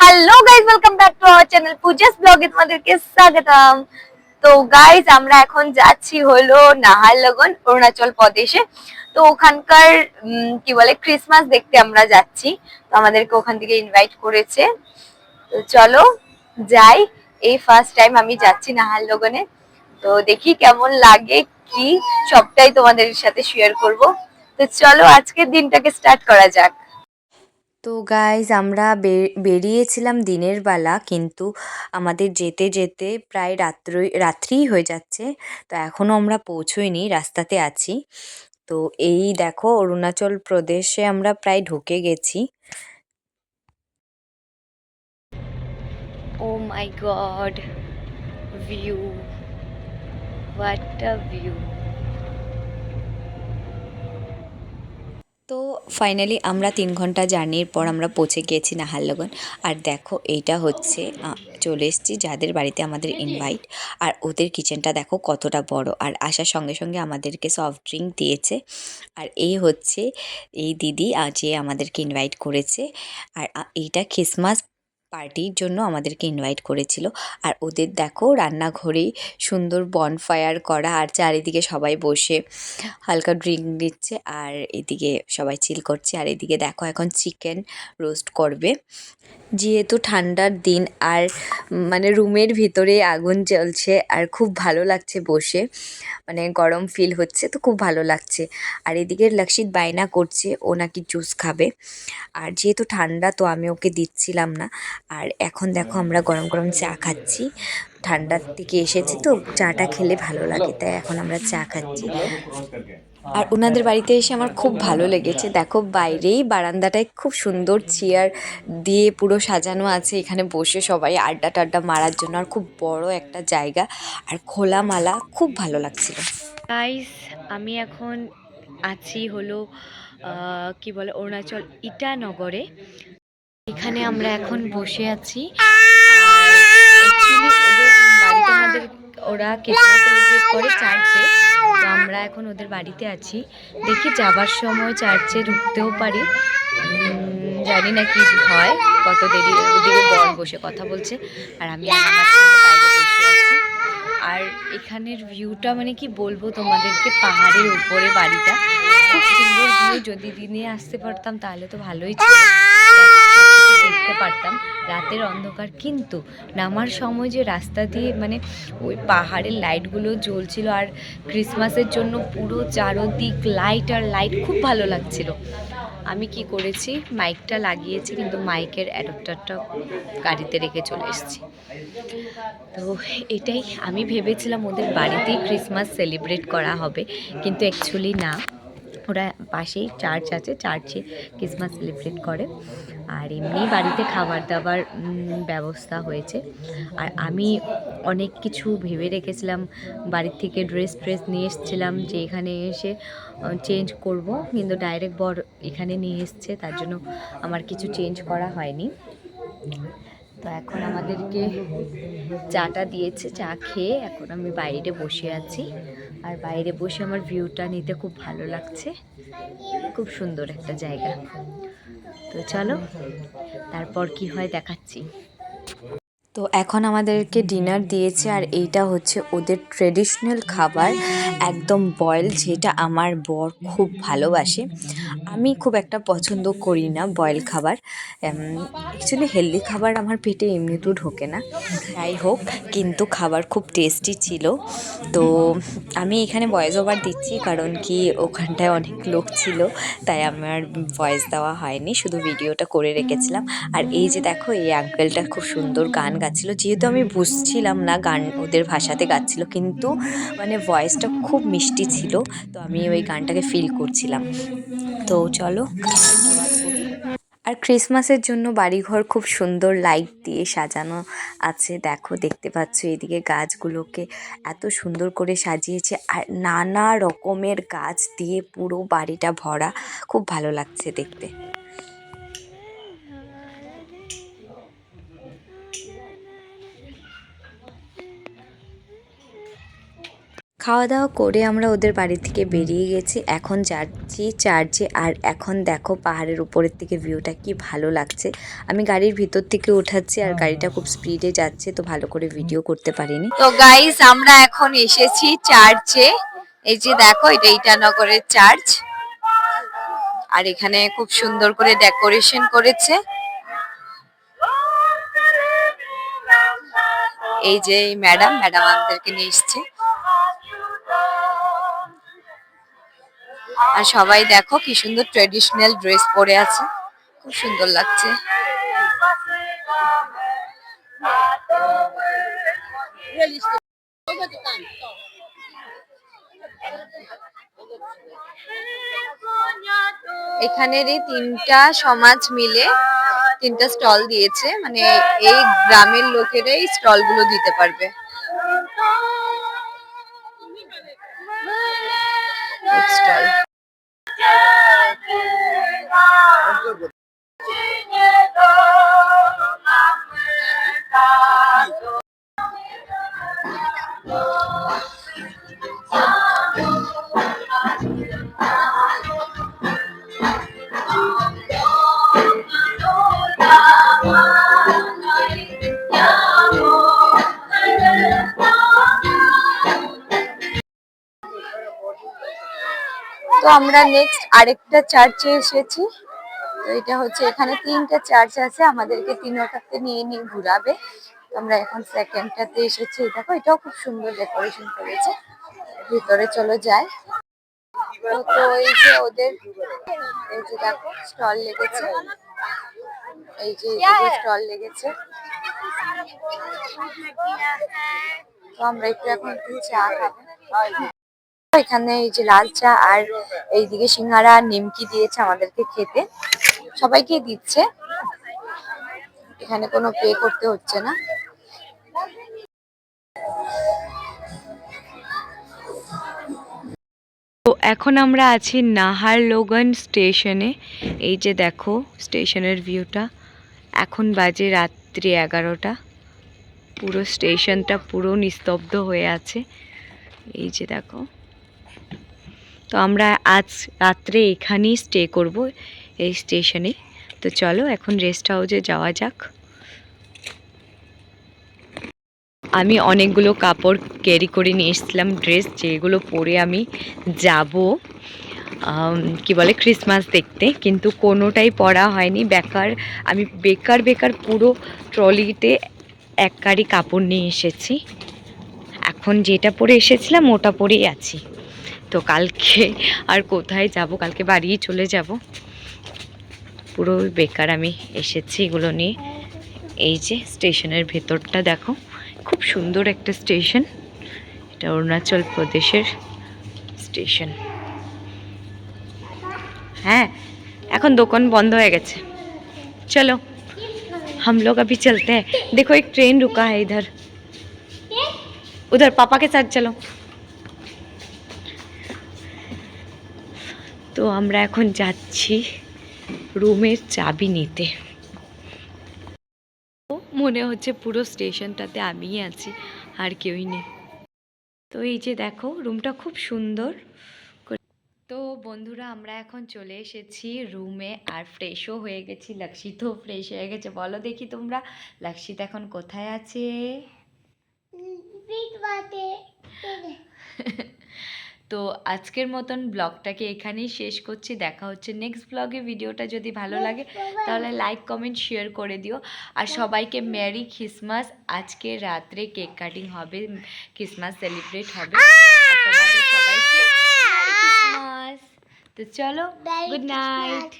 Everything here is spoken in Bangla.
Hello guys, welcome back to our channel Puja's ব্লগে তোমাদেরকে স্বাগতম। তো গাইজ আমরা এখন যাচ্ছি হলো নাহারলগুন অরুণাচল প্রদেশে। তো ওখানকার কি বলে ক্রিসমাস দেখতে আমরা যাচ্ছি। তো আমাদেরকে ওখান থেকে ইনভাইট করেছে। তো চলো যাই। এই ফার্স্ট টাইম আমি যাচ্ছি নাহারলগুনে। তো দেখি কেমন লাগে, কি সবটাই তোমাদের সাথে শেয়ার করব। তো চলো আজকের দিনটাকে স্টার্ট করা যাক। তো গাইজ আমরা বেরিয়েছিলাম দিনের বেলা, কিন্তু আমাদের যেতে যেতে প্রায় রাত্রিই হয়ে যাচ্ছে। তো এখনও আমরা পৌঁছোইনি, রাস্তাতে আছি। তো এই দেখো অরুণাচল প্রদেশে আমরা প্রায় ঢুকে গেছি। Oh my god, view, what a view. তো ফাইনালি আমরা 3 ঘন্টা জার্নির পর আমরা পৌঁছে গিয়েছি নাহারলগুন। আর দেখো এইটা হচ্ছে চলে এসেছি যাদের বাড়িতে আমাদের ইনভাইট। আর ওদের কিচেনটা দেখো কতটা বড়, আর আসার সঙ্গে সঙ্গে আমাদেরকে সফট ড্রিঙ্ক দিয়েছে। আর এই হচ্ছে এই দিদি যে আমাদেরকে ইনভাইট করেছে। আর এইটা ক্রিসমাস পার্টির জন্য আমাদেরকে ইনভাইট করেছিল। আর ওদের দেখো রান্নাঘরেই সুন্দর বনফায়ার করা, আর চারিদিকে সবাই বসে হালকা ড্রিঙ্ক দিচ্ছে, আর এদিকে সবাই চিল করছে। আর এদিকে দেখো এখন চিকেন রোস্ট করবে, যেহেতু ঠান্ডার দিন। আর মানে রুমের ভিতরে আগুন জ্বলছে, আর খুব ভালো লাগছে বসে, মানে গরম ফিল হচ্ছে, তো খুব ভালো লাগছে। আর এদিকে লক্ষিত বায়না করছে, ও নাকি জুস খাবে। আর যেহেতু ঠান্ডা, তো আমি ওকে দিচ্ছিলাম না। আর এখন দেখো আমরা গরম গরম চা খাচ্ছি। ঠান্ডার থেকে এসেছি তো চাটা খেলে ভালো লাগে, তাই এখন আমরা চা খাচ্ছি। আর ওনাদের বাড়িতে এসে আমার খুব ভালো লেগেছে। দেখো বাইরেই বারান্দাটায় খুব সুন্দর চেয়ার দিয়ে পুরো সাজানো আছে, এখানে বসে সবাই আড্ডা টাড্ডা মারার জন্য। আর খুব বড় একটা জায়গা, আর খোলামালা, খুব ভালো লাগছিল। গাইস, আমি এখন আছি হলো কি বলে অরুণাচল ইটানগরে। এখানে আমরা এখন বসে আছি। আমাদের ওরা ক্রিসমাস সেলিব্রেট করে চার্চে, তো আমরা এখন ওদের বাড়িতে আছি। দেখি যাবার সময় চার্চে ঢুকতেও পারি, জানি না কি হয়, কত দেরি। ওদিকে বর বসে কথা বলছে, আর আমি আর আমার ছেলে বাইরে বসে আছি। আর এখানের ভিউটা মানে কি বলবো তোমাদেরকে, পাহাড়ের উপরে বাড়িটা, খুব সুন্দর ভিউ। যদি দিনে আসতে পারতাম তাহলে তো ভালোই ছিল, দেখতে পারতাম রাতের অন্ধকার। কিন্তু নামার সময় যে রাস্তা দিয়ে মানে ওই পাহাড়ের লাইটগুলো জ্বলছিল, আর ক্রিসমাসের জন্য পুরো চারদিক লাইট আর লাইট, খুব ভালো লাগছিল। আমি কি করেছি, মাইকটা লাগিয়েছি, কিন্তু মাইকের অ্যাডাপ্টারটা গাড়িতে রেখে চলে এসেছি। তো এটাই, আমি ভেবেছিলাম ওদের বাড়িতেই ক্রিসমাস সেলিব্রেট করা হবে, কিন্তু অ্যাকচুয়ালি না, ওরা পাশেই চার্চ আছে, চার্চে ক্রিসমাস সেলিব্রেট করে। আর এমনি বাড়িতে খাবার দাবার ব্যবস্থা হয়েছে। আর আমি অনেক কিছু ভেবে রেখেছিলাম, বাড়ির থেকে ড্রেস নিয়ে এসেছিলাম যে এখানে এসে চেঞ্জ করব, কিন্তু ডাইরেক্ট বর এখানে নিয়ে এসছে, তার জন্য আমার কিছু চেঞ্জ করা হয়নি। তো এখন আমাদেরকে চাটা দিয়েছে, চা খেয়ে এখন আমি বাইরে বসে আছি। আর বাইরে বসে আমার ভিউটা নিতে খুব ভালো লাগছে, খুব সুন্দর একটা জায়গা। তো চলো তারপর কি হয় দেখাচ্ছি। তো এখন আমাদেরকে ডিনার দিয়েছে, আর এইটা হচ্ছে ওদের ট্রেডিশনাল খাবার, একদম বয়েল, যেটা আমার বর খুব ভালোবাসে। আমি খুব একটা পছন্দ করি না বয়েল খাবার। অ্যাকচুয়ালি হেলদি খাবার আমার পেটে এমনিতেও ঢোকে না। যাই হোক, কিন্তু খাবার খুব টেস্টি ছিল। তো আমি এখানে ভয়েস ওভার দিচ্ছি, কারণ কি ওখানটায় অনেক লোক ছিল, তাই আমার ভয়েস দেওয়া হয়নি, শুধু ভিডিওটা করে রেখেছিলাম। আর এই যে দেখো, এই আঙ্কেলটা খুব সুন্দর গান গাচ্ছিল, যেহেতু আমি বুঝছিলাম না গান ওদের ভাষাতে গাচ্ছিল, কিন্তু মানে ভয়েসটা খুব মিষ্টি ছিল, তো আমি ওই গানটাকে ফিল করছিলাম। তো চলো খাওয়া দাওয়া করি। আর ক্রিসমাসের জন্য বাড়িঘর খুব সুন্দর লাইট দিয়ে সাজানো আছে, দেখো দেখতে পাচ্ছ এদিকে গাছগুলোকে এত সুন্দর করে সাজিয়েছে, আর নানা রকমের গাছ দিয়ে পুরো বাড়িটা ভরা, খুব ভালো লাগছে দেখতে। খাওয়া দাওয়া করে আমরা ওদের বাড়ি থেকে বেরিয়ে গেছি, এখন যাচ্ছি চার্চে। আর এখন দেখো পাহাড়ের উপরের থেকে ভিউটা কি ভালো লাগছে। আমি গাড়ির ভিতর থেকে উঠাচ্ছি আর গাড়িটা খুব স্পিডে যাচ্ছে, তো ভালো করে ভিডিও করতে পারিনি। তো গাইস আমরা এখন এসেছি চার্চে। এই যে দেখো এটা ইটানগরের চার্চ, আর এখানে খুব সুন্দর করে ডেকোরেশন করেছে। এই যে ম্যাডাম আমাদেরকে নিয়ে এসছে, আর সবাই দেখো কি সুন্দর ট্রেডিশনাল ড্রেস পরে আছে, খুব সুন্দর লাগছে। এখানেরই 3টা সমাজ মিলে 3টা স্টল দিয়েছে, মানে এই গ্রামের লোকেরাই স্টল গুলো দিতে পারবে। স্টল তো আমরা নেক্সট আরেকটা চার্চে এসেছি। তো এটা হচ্ছে এখানে 3টা চার্চ আছে, আমাদেরকে 3টাতে নিয়ে ঘুরাবে। আমরা এখন সেকেন্ডটাতে এসেছি। দেখো এটাও খুব সুন্দর ডেকোরেশন করেছে, ভিতরে চলো যাই। তো এই যে ওদের এই যে দেখো স্টল লেগেছে, এই যে স্টল লেগেছে। তো আমরা এখন একটু চা খাবো। এখানে এই যে লাল চা আর এইদিকে সিঙ্গারা নিমকি দিয়েছে আমাদেরকে খেতে, সবাইকে দিচ্ছে, এখানে কোনো পে করতে হচ্ছে না। তো এখন আমরা আছি নাহারলগুন স্টেশনে। এই যে দেখো স্টেশনের ভিউটা, এখন বাজে রাত্রি 11টা, পুরো স্টেশনটা পুরো নিস্তব্ধ হয়ে আছে। এই যে দেখো, তো আমরা আজ রাত্রে এখানেই স্টে করব এই স্টেশনে। তো চলো এখন রেস্ট হাউসে যাওয়া যাক। আমি অনেকগুলো কাপড় ক্যারি করে নিয়ে এসেছিলাম, ড্রেস, যেগুলো পরে আমি যাব কি বলে ক্রিসমাস দেখতে, কিন্তু কোনোটাই পরা হয়নি। আমি বেকার পুরো ট্রলিতে এক গাড়ি কাপড় নিয়ে এসেছি। এখন যেটা পরে এসেছিলাম ওটা পরেই আছি। তো কালকে আর কোথায় যাব, কালকে বাড়িই চলে যাব। পুরো বেকার আমি এসেছি এগুলো নিয়ে। এই যে স্টেশনের ভেতরটা দেখো, খুব সুন্দর একটা স্টেশন, এটা অরুণাচল প্রদেশের স্টেশন। হ্যাঁ এখন দোকান বন্ধ হয়ে গেছে। चलो हम लोग अभी चलते हैं। देखो एक ट्रेन रुका है इधर, उधर पापा के साथ चलो। তো আমরা এখন যাচ্ছি রুমের চাবি নিতে। মনে হচ্ছে পুরো স্টেশনটাতে আমিই আছি, আর কেউই নেই। তো এই যে দেখো রুমটা খুব সুন্দর। তো বন্ধুরা আমরা এখন চলে এসেছি রুমে, আর ফ্রেশও হয়ে গেছি। লক্ষিতও ফ্রেশ হয়ে গেছে। বলো দেখি তোমরা, লক্ষিত এখন কোথায় আছে? তো আজকের মতন ব্লগটাকে এখানেই শেষ করছি। দেখা হচ্ছে নেক্সট ব্লগে। ভিডিওটা যদি ভালো লাগে তাহলে লাইক কমেন্ট শেয়ার করে দিও, আর সবাইকে মেরি ক্রিসমাস। আজকে রাত্রে কেক কাটিং হবে, ক্রিসমাস সেলিব্রেট হবে, আর তোমাদের সবাইকে মেরি ক্রিসমাস। তো চলো, গুড নাইট।